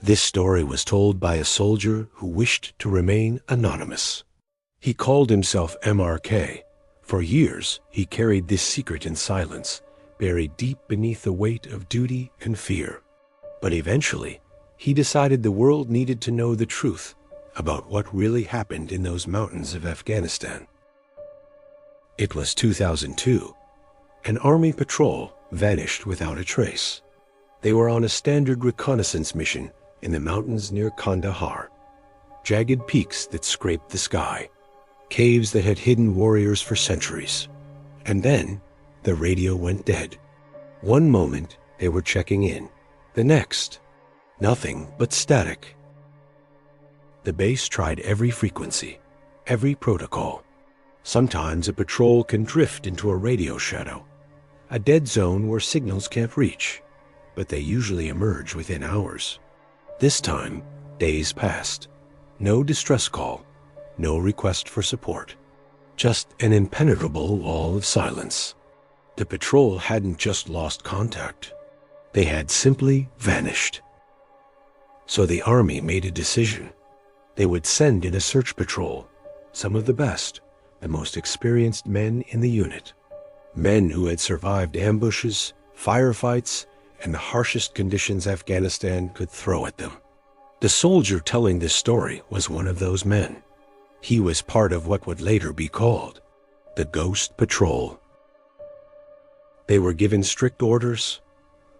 This story was told by a soldier who wished to remain anonymous. He called himself MRK. For years, he carried this secret in silence, buried deep beneath the weight of duty and fear. But eventually, he decided the world needed to know the truth about what really happened in those mountains of Afghanistan. It was 2002. An army patrol vanished without a trace. They were on a standard reconnaissance mission in the mountains near Kandahar. Jagged peaks that scraped the sky, caves that had hidden warriors for centuries. And then, the radio went dead. One moment, they were checking in. The next, nothing but static. The base tried every frequency, every protocol. Sometimes a patrol can drift into a radio shadow, a dead zone where signals can't reach, but they usually emerge within hours. This time, days passed. No distress call, no request for support. Just an impenetrable wall of silence. The patrol hadn't just lost contact. They had simply vanished. So the army made a decision. They would send in a search patrol, some of the best, the most experienced men in the unit. Men who had survived ambushes, firefights, and the harshest conditions Afghanistan could throw at them. The soldier telling this story was one of those men. He was part of what would later be called the Ghost Patrol. They were given strict orders: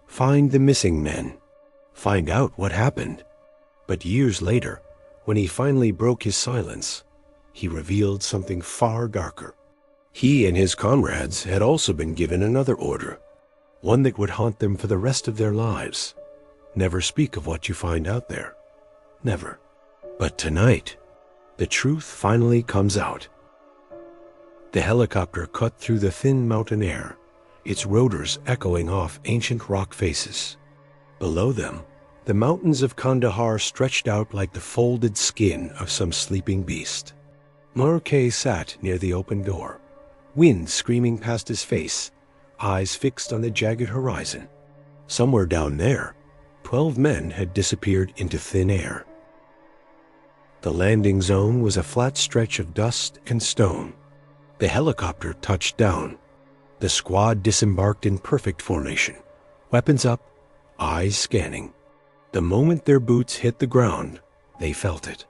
find the missing men, find out what happened. But years later, when he finally broke his silence, he revealed something far darker. He and his comrades had also been given another order, one that would haunt them for the rest of their lives. Never speak of what you find out there. Never. But tonight, the truth finally comes out. The helicopter cut through the thin mountain air, its rotors echoing off ancient rock faces. Below them, the mountains of Kandahar stretched out like the folded skin of some sleeping beast. Marquet sat near the open door, wind screaming past his face, eyes fixed on the jagged horizon. Somewhere down there, 12 men had disappeared into thin air. The landing zone was a flat stretch of dust and stone. The helicopter touched down. The squad disembarked in perfect formation, weapons up, eyes scanning. The moment their boots hit the ground, they felt it.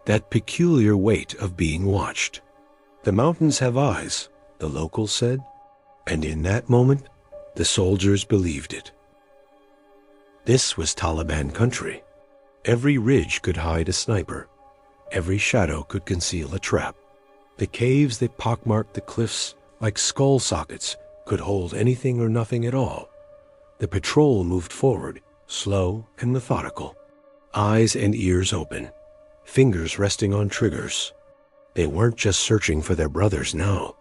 That peculiar weight of being watched. The mountains have eyes, the locals said, and in that moment, the soldiers believed it. This was Taliban country. Every ridge could hide a sniper. Every shadow could conceal a trap. The caves that pockmarked the cliffs like skull sockets could hold anything or nothing at all. The patrol moved forward, slow and methodical, eyes and ears open, fingers resting on triggers. They weren't just searching for their brothers now.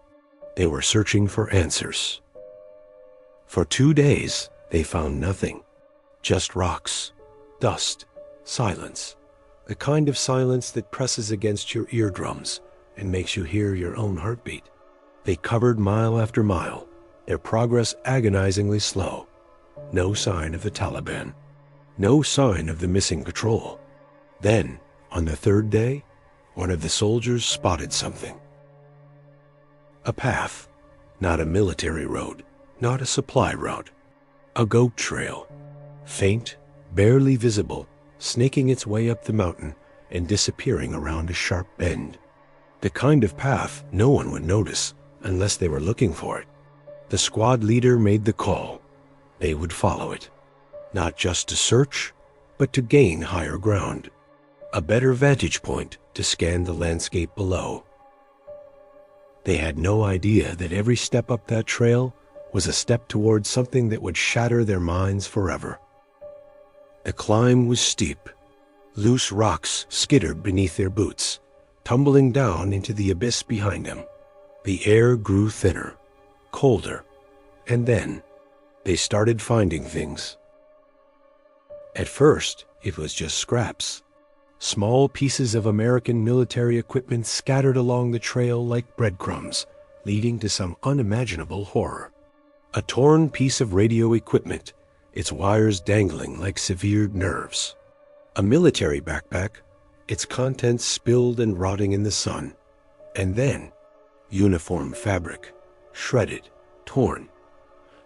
They were searching for answers. For 2 days, they found nothing. Just rocks, dust, silence. The kind of silence that presses against your eardrums and makes you hear your own heartbeat. They covered mile after mile, their progress agonizingly slow. No sign of the Taliban. No sign of the missing patrol. Then, on the 3rd day, one of the soldiers spotted something. A path, not a military road, not a supply route. A goat trail, faint, barely visible, snaking its way up the mountain and disappearing around a sharp bend. The kind of path no one would notice unless they were looking for it. The squad leader made the call. They would follow it, not just to search, but to gain higher ground, a better vantage point to scan the landscape below. They had no idea that every step up that trail was a step towards something that would shatter their minds forever. The climb was steep. Loose rocks skittered beneath their boots, tumbling down into the abyss behind them. The air grew thinner, colder, and then they started finding things. At first, it was just scraps. Small pieces of American military equipment scattered along the trail like breadcrumbs, leading to some unimaginable horror. A torn piece of radio equipment, its wires dangling like severed nerves. A military backpack, its contents spilled and rotting in the sun. And then, uniform fabric, shredded, torn,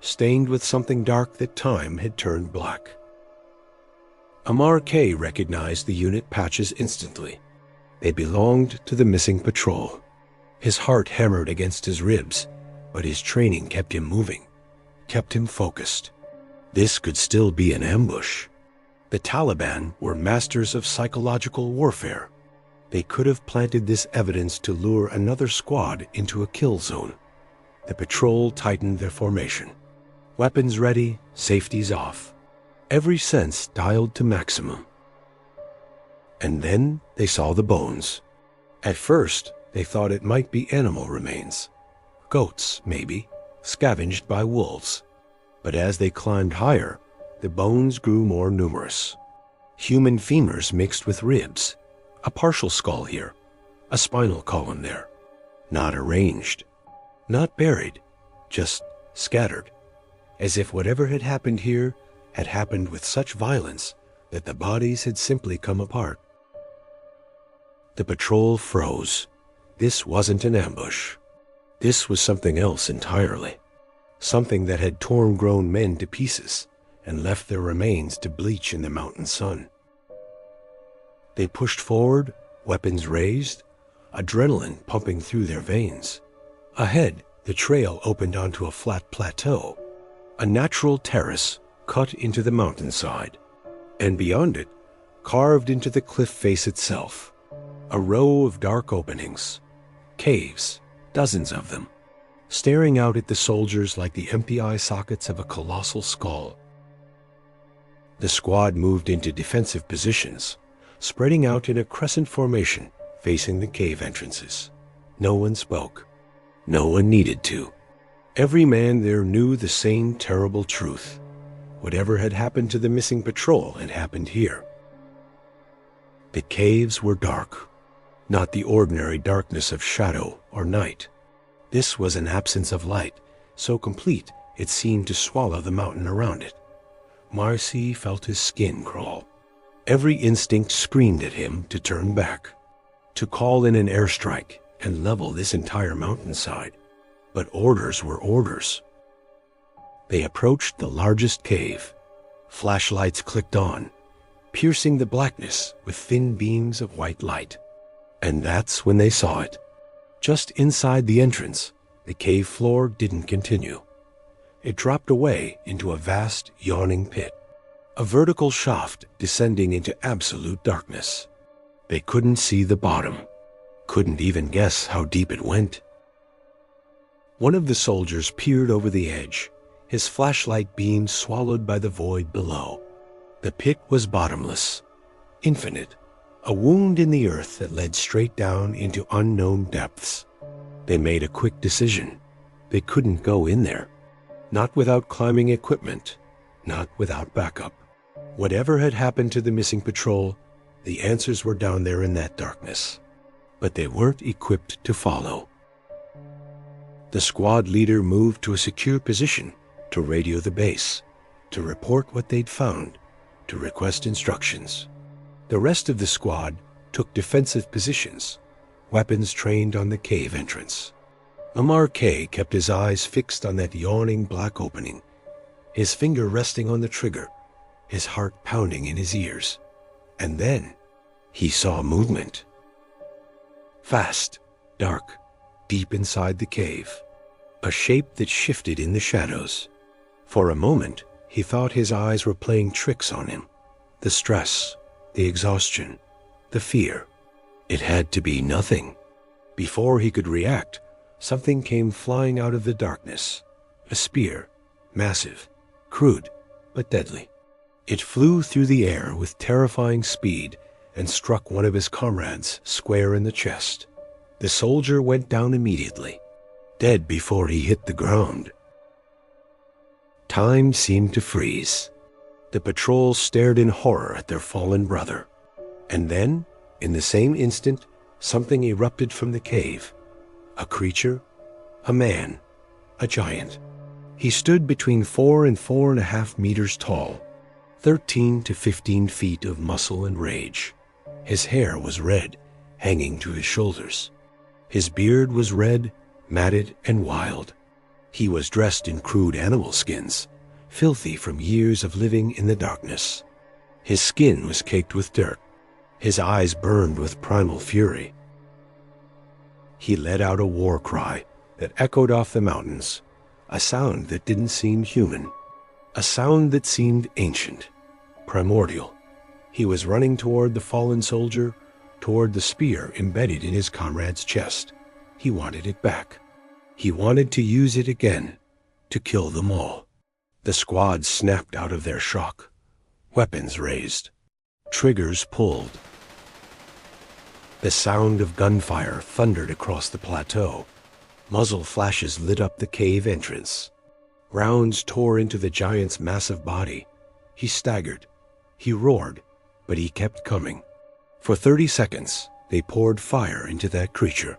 stained with something dark that time had turned black. Amar K recognized the unit patches instantly. They belonged to the missing patrol. His heart hammered against his ribs, but his training kept him moving, kept him focused. This could still be an ambush. The Taliban were masters of psychological warfare. They could have planted this evidence to lure another squad into a kill zone. The patrol tightened their formation. Weapons ready, safeties off. Every sense dialed to maximum. And then they saw the bones. At first, they thought it might be animal remains. Goats, maybe, scavenged by wolves. But as they climbed higher, the bones grew more numerous. Human femurs mixed with ribs. A partial skull here, a spinal column there. Not arranged, not buried, just scattered, as if whatever had happened here had happened with such violence that the bodies had simply come apart. The patrol froze. This wasn't an ambush. This was something else entirely. Something that had torn grown men to pieces and left their remains to bleach in the mountain sun. They pushed forward, weapons raised, adrenaline pumping through their veins. Ahead, the trail opened onto a flat plateau, a natural terrace cut into the mountainside, and beyond it, carved into the cliff face itself, a row of dark openings, caves, dozens of them, staring out at the soldiers like the empty eye sockets of a colossal skull. The squad moved into defensive positions, spreading out in a crescent formation facing the cave entrances. No one spoke. No one needed to. Every man there knew the same terrible truth. Whatever had happened to the missing patrol had happened here. The caves were dark, not the ordinary darkness of shadow or night. This was an absence of light, so complete it seemed to swallow the mountain around it. Marcy felt his skin crawl. Every instinct screamed at him to turn back, to call in an airstrike and level this entire mountainside. But orders were orders. They approached the largest cave. Flashlights clicked on, piercing the blackness with thin beams of white light. And that's when they saw it. Just inside the entrance, the cave floor didn't continue. It dropped away into a vast, yawning pit, a vertical shaft descending into absolute darkness. They couldn't see the bottom, couldn't even guess how deep it went. One of the soldiers peered over the edge, his flashlight beam swallowed by the void below. The pit was bottomless, infinite, a wound in the earth that led straight down into unknown depths. They made a quick decision. They couldn't go in there. Not without climbing equipment, not without backup. Whatever had happened to the missing patrol, the answers were down there in that darkness. But they weren't equipped to follow. The squad leader moved to a secure position to radio the base, to report what they'd found, to request instructions. The rest of the squad took defensive positions, weapons trained on the cave entrance. Amar K kept his eyes fixed on that yawning black opening, his finger resting on the trigger, his heart pounding in his ears. And then he saw movement. Fast, dark, deep inside the cave, a shape that shifted in the shadows. For a moment, he thought his eyes were playing tricks on him. The stress, the exhaustion, the fear. It had to be nothing. Before he could react, something came flying out of the darkness. A spear, massive, crude, but deadly. It flew through the air with terrifying speed and struck one of his comrades square in the chest. The soldier went down immediately, dead before he hit the ground. Time seemed to freeze. The patrol stared in horror at their fallen brother. And then, in the same instant, something erupted from the cave. A creature, a man, a giant. He stood between 4 and 4.5 meters tall, 13 to 15 feet of muscle and rage. His hair was red, hanging to his shoulders. His beard was red, matted, and wild. He was dressed in crude animal skins, filthy from years of living in the darkness. His skin was caked with dirt. His eyes burned with primal fury. He let out a war cry that echoed off the mountains, a sound that didn't seem human, a sound that seemed ancient, primordial. He was running toward the fallen soldier, toward the spear embedded in his comrade's chest. He wanted it back. He wanted to use it again, to kill them all. The squad snapped out of their shock. Weapons raised. Triggers pulled. The sound of gunfire thundered across the plateau. Muzzle flashes lit up the cave entrance. Rounds tore into the giant's massive body. He staggered. He roared, but he kept coming. For 30 seconds, they poured fire into that creature.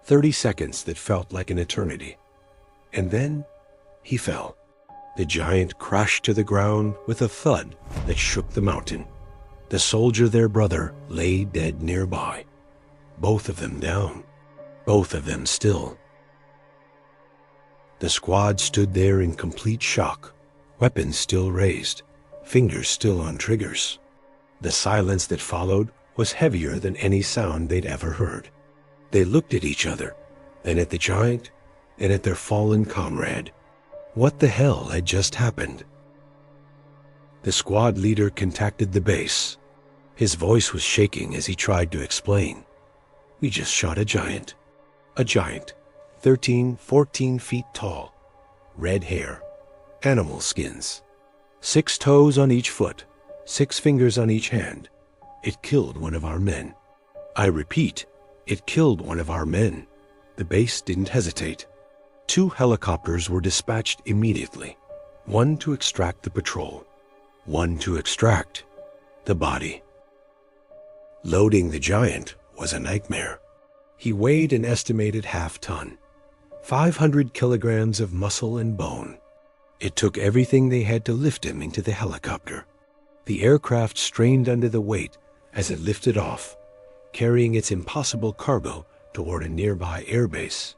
30 seconds that felt like an eternity. And then he fell. The giant crashed to the ground with a thud that shook the mountain. The soldier, their brother, lay dead nearby. Both of them down. Both of them still. The squad stood there in complete shock, weapons still raised, fingers still on triggers. The silence that followed was heavier than any sound they'd ever heard. They looked at each other, then at the giant, and at their fallen comrade. What the hell had just happened? The squad leader contacted the base. His voice was shaking as he tried to explain. We just shot a giant. A giant, 13, 14 feet tall, red hair, animal skins, 6 toes on each foot, 6 fingers on each hand. It killed one of our men. I repeat, it killed one of our men. The base didn't hesitate. 2 helicopters were dispatched immediately, one to extract the patrol, one to extract the body. Loading the giant was a nightmare. He weighed an estimated half-ton, 500 kilograms of muscle and bone. It took everything they had to lift him into the helicopter. The aircraft strained under the weight as it lifted off, carrying its impossible cargo toward a nearby airbase.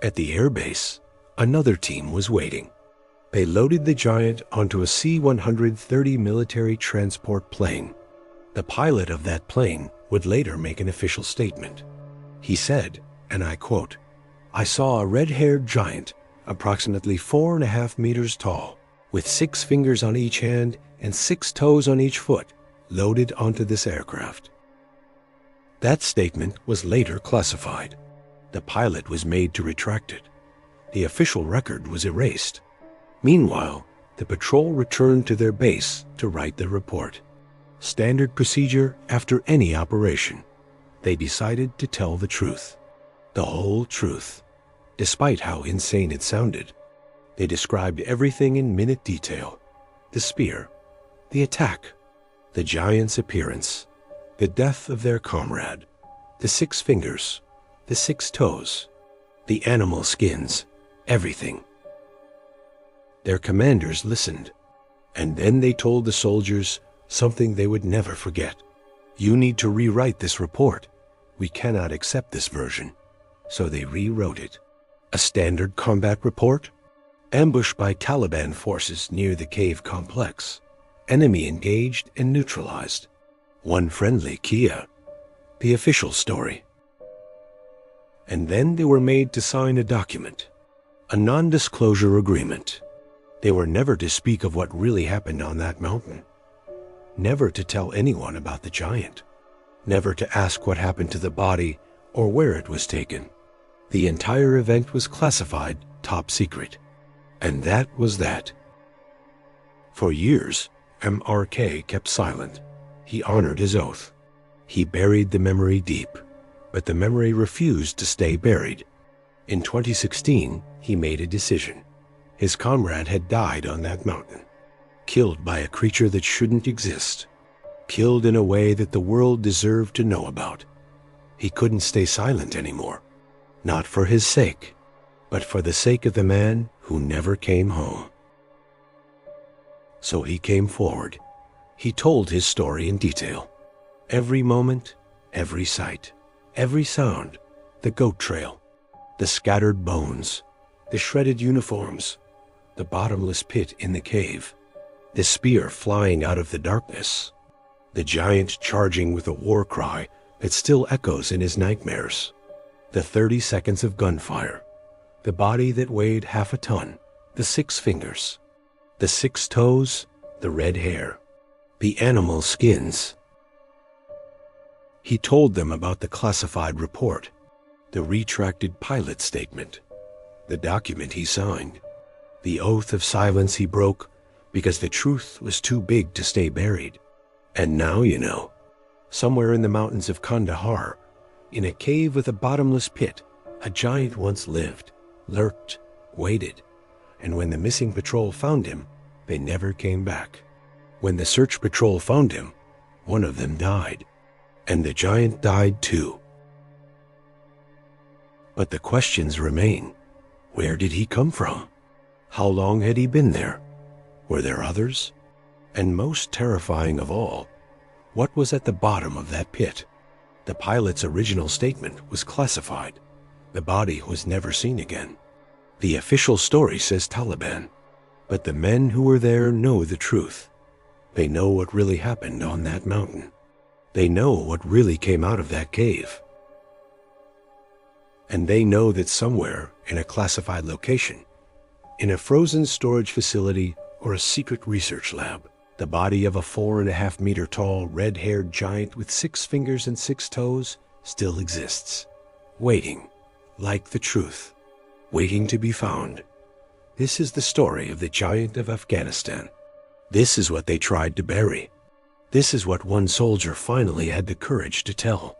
At the airbase, another team was waiting. They loaded the giant onto a C-130 military transport plane. The pilot of that plane would later make an official statement. He said, and I quote, "I saw a red-haired giant, approximately 4.5 meters tall, with 6 fingers on each hand and 6 toes on each foot, loaded onto this aircraft." That statement was later classified. The pilot was made to retract it. The official record was erased. Meanwhile, the patrol returned to their base to write the report. Standard procedure after any operation. They decided to tell the truth. The whole truth. Despite how insane it sounded, they described everything in minute detail. The spear, the attack, the giant's appearance, the death of their comrade, the 6 fingers, the 6 toes, the animal skins, everything. Their commanders listened, and then they told the soldiers something they would never forget. You need to rewrite this report. We cannot accept this version. So they rewrote it. A standard combat report? Ambush by Taliban forces near the cave complex. Enemy engaged and neutralized. One friendly Kia. The official story. And then they were made to sign a document. A non-disclosure agreement. They were never to speak of what really happened on that mountain. Never to tell anyone about the giant. Never to ask what happened to the body or where it was taken. The entire event was classified top secret. And that was that. For years, MRK kept silent. He honored his oath. He buried the memory deep, but the memory refused to stay buried. In 2016, he made a decision. His comrade had died on that mountain, killed by a creature that shouldn't exist, killed in a way that the world deserved to know about. He couldn't stay silent anymore, not for his sake, but for the sake of the man who never came home. So he came forward. He told his story in detail. Every moment, every sight, every sound, the goat trail, the scattered bones, the shredded uniforms, the bottomless pit in the cave, the spear flying out of the darkness, the giant charging with a war cry that still echoes in his nightmares, the 30 seconds of gunfire, the body that weighed half a ton, the 6 fingers, the 6 toes, the red hair, the animal skins. He told them about the classified report, the retracted pilot statement, the document he signed, the oath of silence he broke because the truth was too big to stay buried. And now you know, somewhere in the mountains of Kandahar, in a cave with a bottomless pit, a giant once lived, lurked, waited, and when the missing patrol found him, they never came back. When the search patrol found him, one of them died, and the giant died too. But the questions remain. Where did he come from? How long had he been there? Were there others? And most terrifying of all, what was at the bottom of that pit? The pilot's original statement was classified. The body was never seen again. The official story says Taliban, but the men who were there know the truth. They know what really happened on that mountain. They know what really came out of that cave. And they know that somewhere in a classified location, in a frozen storage facility or a secret research lab, the body of a 4.5-meter tall, red-haired giant with 6 fingers and 6 toes still exists, waiting, like the truth, waiting to be found. This is the story of the giant of Afghanistan. This is what they tried to bury. This is what one soldier finally had the courage to tell.